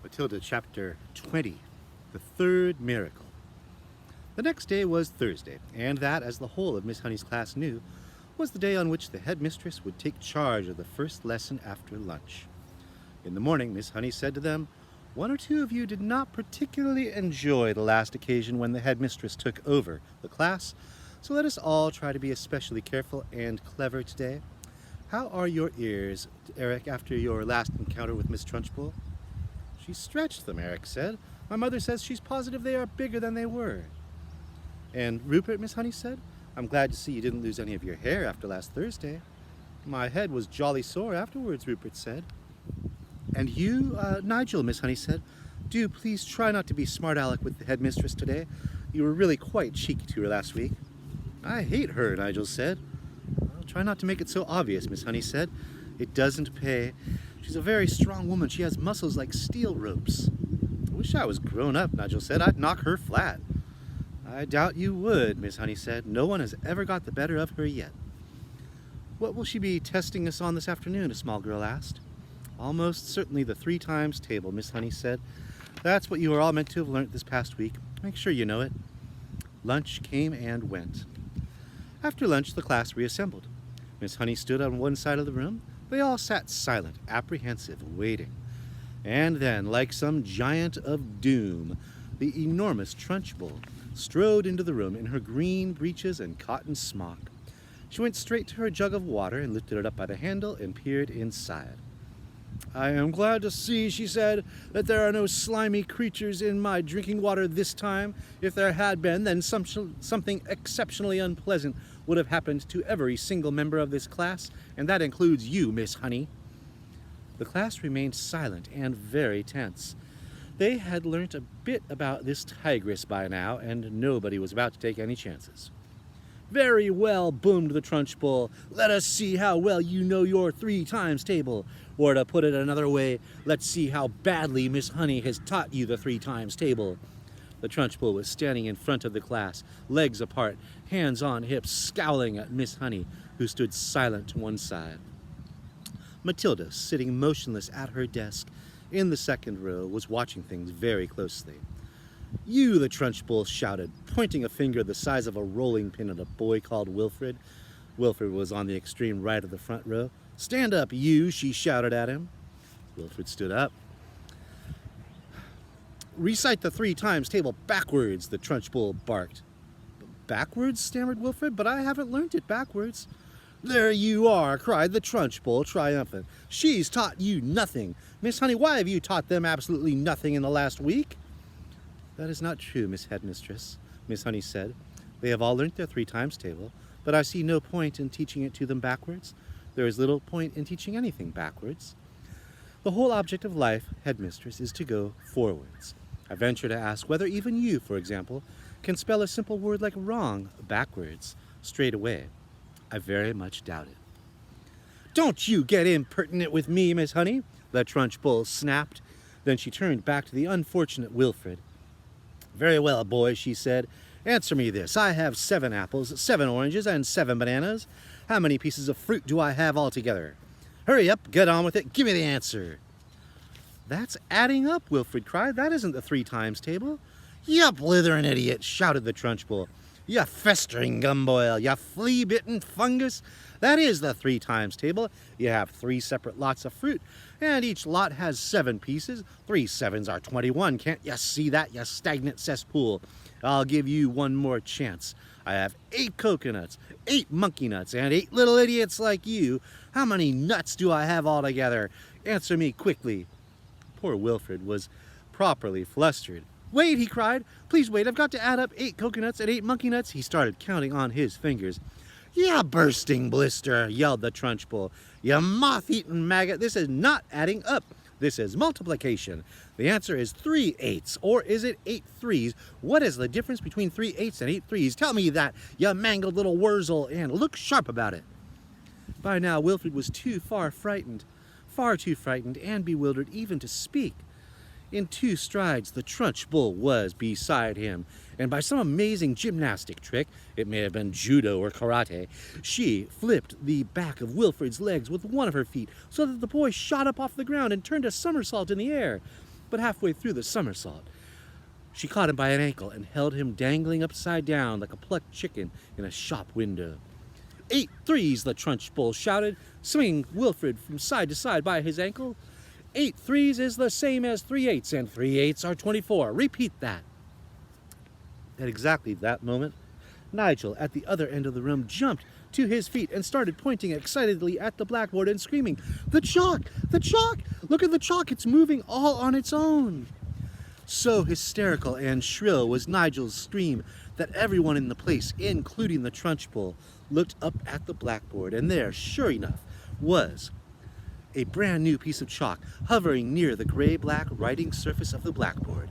Matilda, chapter 20, the third miracle. The next day was Thursday, and that, as the whole of Miss Honey's class knew, was the day on which the headmistress would take charge of the first lesson after lunch. In the morning, Miss Honey said to them, "One or two of you did not particularly enjoy the last occasion when the headmistress took over the class, so let us all try to be especially careful and clever today. How are your ears, Eric, after your last encounter with Miss Trunchbull?" "She stretched them," Eric said. "My mother says she's positive they are bigger than they were." "And Rupert," Miss Honey said, "I'm glad to see you didn't lose any of your hair after last Thursday." "My head was jolly sore afterwards," Rupert said. "And you, Nigel," Miss Honey said, "do please try not to be smart-aleck with the headmistress today. You were really quite cheeky to her last week." "I hate her," Nigel said. "I'll try not to make it so obvious," Miss Honey said. "It doesn't pay. She's a very strong woman. She has muscles like steel ropes." "I wish I was grown up," Nigel said. "I'd knock her flat." "I doubt you would," Miss Honey said. "No one has ever got the better of her yet." "What will she be testing us on this afternoon?" a small girl asked. "Almost certainly the 3 times table," Miss Honey said. "That's what you are all meant to have learnt this past week. Make sure you know it." Lunch came and went. After lunch, the class reassembled. Miss Honey stood on one side of the room. They all sat silent, apprehensive, waiting. And then, like some giant of doom, the enormous Trunchbull strode into the room in her green breeches and cotton smock. She went straight to her jug of water and lifted it up by the handle and peered inside. "I am glad to see," she said, "that there are no slimy creatures in my drinking water this time. If there had been, then something exceptionally unpleasant would have happened to every single member of this class, and that includes you, Miss Honey." The class remained silent and very tense. They had learnt a bit about this tigress by now, and nobody was about to take any chances. "Very well," boomed the Trunchbull. "Let us see how well you know your 3 times table. Or to put it another way, let's see how badly Miss Honey has taught you the 3 times table." The Trunchbull was standing in front of the class, legs apart, hands on hips, scowling at Miss Honey, who stood silent to one side. Matilda, sitting motionless at her desk in the second row, was watching things very closely. "You," the Trunchbull shouted, pointing a finger the size of a rolling pin at a boy called Wilfred. Wilfred was on the extreme right of the front row. "Stand up, you," she shouted at him. Wilfred stood up. "Recite the 3 times table backwards," the Trunchbull barked. "Backwards?" stammered Wilfred. "But I haven't learnt it backwards." "There you are," cried the Trunchbull, triumphant. "She's taught you nothing. Miss Honey, why have you taught them absolutely nothing in the last week?" "That is not true, Miss Headmistress," Miss Honey said. "They have all learnt their 3 times table, but I see no point in teaching it to them backwards. There is little point in teaching anything backwards. The whole object of life, Headmistress, is to go forwards. I venture to ask whether even you, for example, can spell a simple word like wrong backwards, straight away. I very much doubt it." "Don't you get impertinent with me, Miss Honey," the Trunchbull snapped. Then she turned back to the unfortunate Wilfred. "Very well, boy," she said. "Answer me this. I have 7 apples, 7 oranges, and 7 bananas. How many pieces of fruit do I have altogether? Hurry up, get on with it, give me the answer." "That's adding up," Wilfred cried. "That isn't the 3 times table." "You blithering idiot," shouted the Trunchbull. "You festering gumboil, you flea-bitten fungus. That is the 3 times table. You have 3 separate lots of fruit, and each lot has 7 pieces. 3 sevens are 21. Can't you see that, you stagnant cesspool? I'll give you one more chance. I have 8 coconuts, 8 monkey nuts, and 8 little idiots like you. How many nuts do I have altogether? Answer me quickly." Poor Wilfred was properly flustered. "Wait," he cried. "Please wait. I've got to add up 8 coconuts and 8 monkey nuts." He started counting on his fingers. "You bursting blister," yelled the Trunchbull. "You moth-eaten maggot. This is not adding up. This is multiplication. The answer is 3 eighths, or is it 8 threes? What is the difference between 3 eighths and 8 threes? Tell me that, you mangled little wurzel, and look sharp about it." By now, Wilfred was far too frightened and bewildered even to speak. In 2 strides, the Trunchbull was beside him, and by some amazing gymnastic trick, it may have been judo or karate, she flipped the back of Wilfred's legs with one of her feet so that the boy shot up off the ground and turned a somersault in the air. but halfway through the somersault, she caught him by an ankle and held him dangling upside down like a plucked chicken in a shop window. 8 threes, the Trunchbull shouted, swinging Wilfred from side to side by his ankle. 8 threes is the same as 3 eights, and 3 eights are 24. Repeat that. At exactly that moment, Nigel, at the other end of the room, jumped to his feet and started pointing excitedly at the blackboard and screaming, "The chalk! The chalk! Look at the chalk! It's moving all on its own!" So hysterical and shrill was Nigel's scream that everyone in the place, including the Trunchbull, looked up at the blackboard, and there, sure enough, was a brand new piece of chalk hovering near the gray-black writing surface of the blackboard.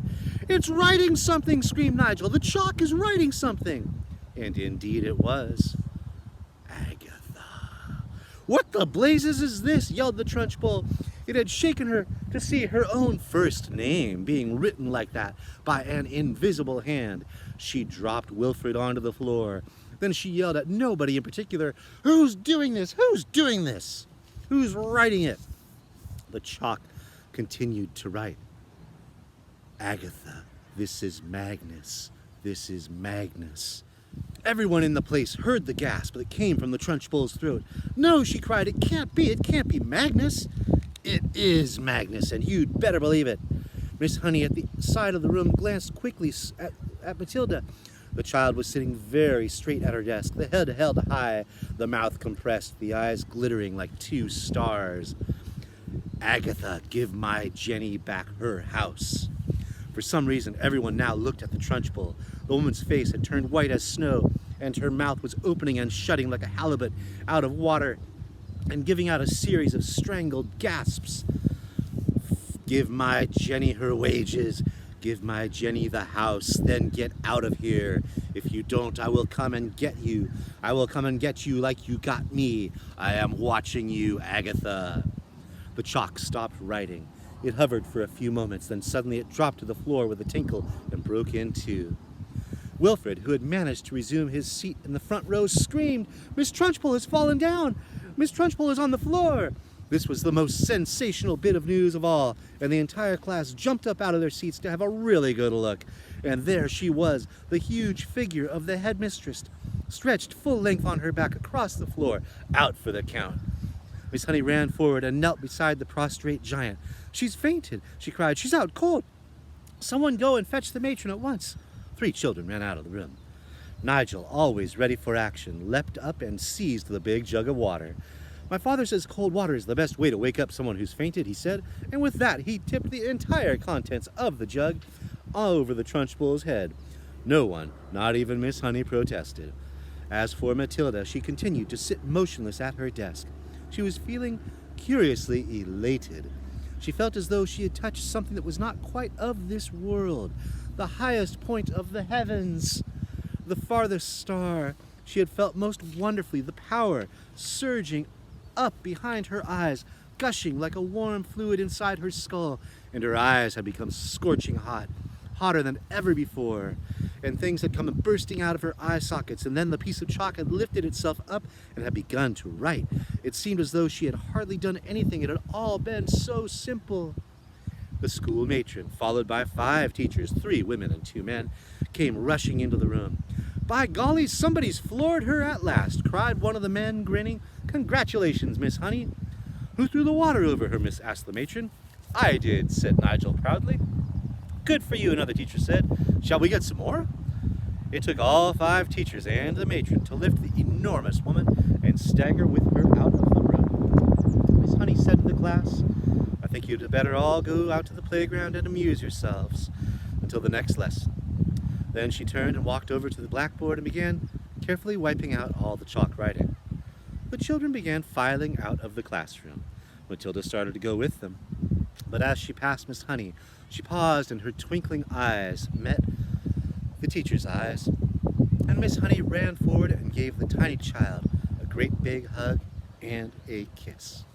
"It's writing something!" screamed Nigel. "The chalk is writing something!" And indeed it was. Agatha. "What the blazes is this?" yelled the Trunchbull. It had shaken her to see her own first name being written like that by an invisible hand. She dropped Wilfred onto the floor. Then she yelled at nobody in particular, "Who's doing this? Who's doing this? Who's writing it?" The chalk continued to write. "Agatha, this is Magnus. This is Magnus." Everyone in the place heard the gasp that came from the Trunchbull's throat. "No," she cried, "it can't be. It can't be Magnus." "It is Magnus, and you'd better believe it." Miss Honey at the side of the room glanced quickly at Matilda. The child was sitting very straight at her desk, the head held high, the mouth compressed, the eyes glittering like 2 stars. "Agatha, give my Jenny back her house." For some reason, everyone now looked at the Trunchbull. The woman's face had turned white as snow, and her mouth was opening and shutting like a halibut out of water, and giving out a series of strangled gasps. "Give my Jenny her wages. Give my Jenny the house. Then get out of here. If you don't, I will come and get you. I will come and get you like you got me. I am watching you, Agatha." The chalk stopped writing. It hovered for a few moments, then suddenly it dropped to the floor with a tinkle and broke in 2. Wilfred, who had managed to resume his seat in the front row, screamed, "Miss Trunchbull has fallen down! Miss Trunchbull is on the floor!" This was the most sensational bit of news of all, and the entire class jumped up out of their seats to have a really good look. And there she was, the huge figure of the headmistress, stretched full length on her back across the floor, out for the count. Miss Honey ran forward and knelt beside the prostrate giant. "She's fainted," she cried. "She's out cold. Someone go and fetch the matron at once." 3 children ran out of the room. Nigel, always ready for action, leapt up and seized the big jug of water. "My father says cold water is the best way to wake up someone who's fainted," he said, and with that he tipped the entire contents of the jug all over the Trunchbull's head. No one, not even Miss Honey, protested. As for Matilda, she continued to sit motionless at her desk. She was feeling curiously elated. She felt as though she had touched something that was not quite of this world, the highest point of the heavens, the farthest star. She had felt most wonderfully the power surging up behind her eyes, gushing like a warm fluid inside her skull, and her eyes had become scorching hot, hotter than ever before, and things had come bursting out of her eye sockets, and then the piece of chalk had lifted itself up and had begun to write. It seemed as though she had hardly done anything. It had all been so simple. The school matron, followed by 5 teachers, 3 women and 2 men, came rushing into the room. "By golly, somebody's floored her at last," cried one of the men, grinning. "Congratulations, Miss Honey." "Who threw the water over her, miss?" asked the matron. "I did," said Nigel proudly. "Good for you," another teacher said. "Shall we get some more?" It took all 5 teachers and the matron to lift the enormous woman and stagger with her out of the room. Miss Honey said to the class, "I think you'd better all go out to the playground and amuse yourselves until the next lesson." Then she turned and walked over to the blackboard and began carefully wiping out all the chalk writing. The children began filing out of the classroom. Matilda started to go with them. But as she passed Miss Honey, she paused and her twinkling eyes met the teacher's eyes. And Miss Honey ran forward and gave the tiny child a great big hug and a kiss.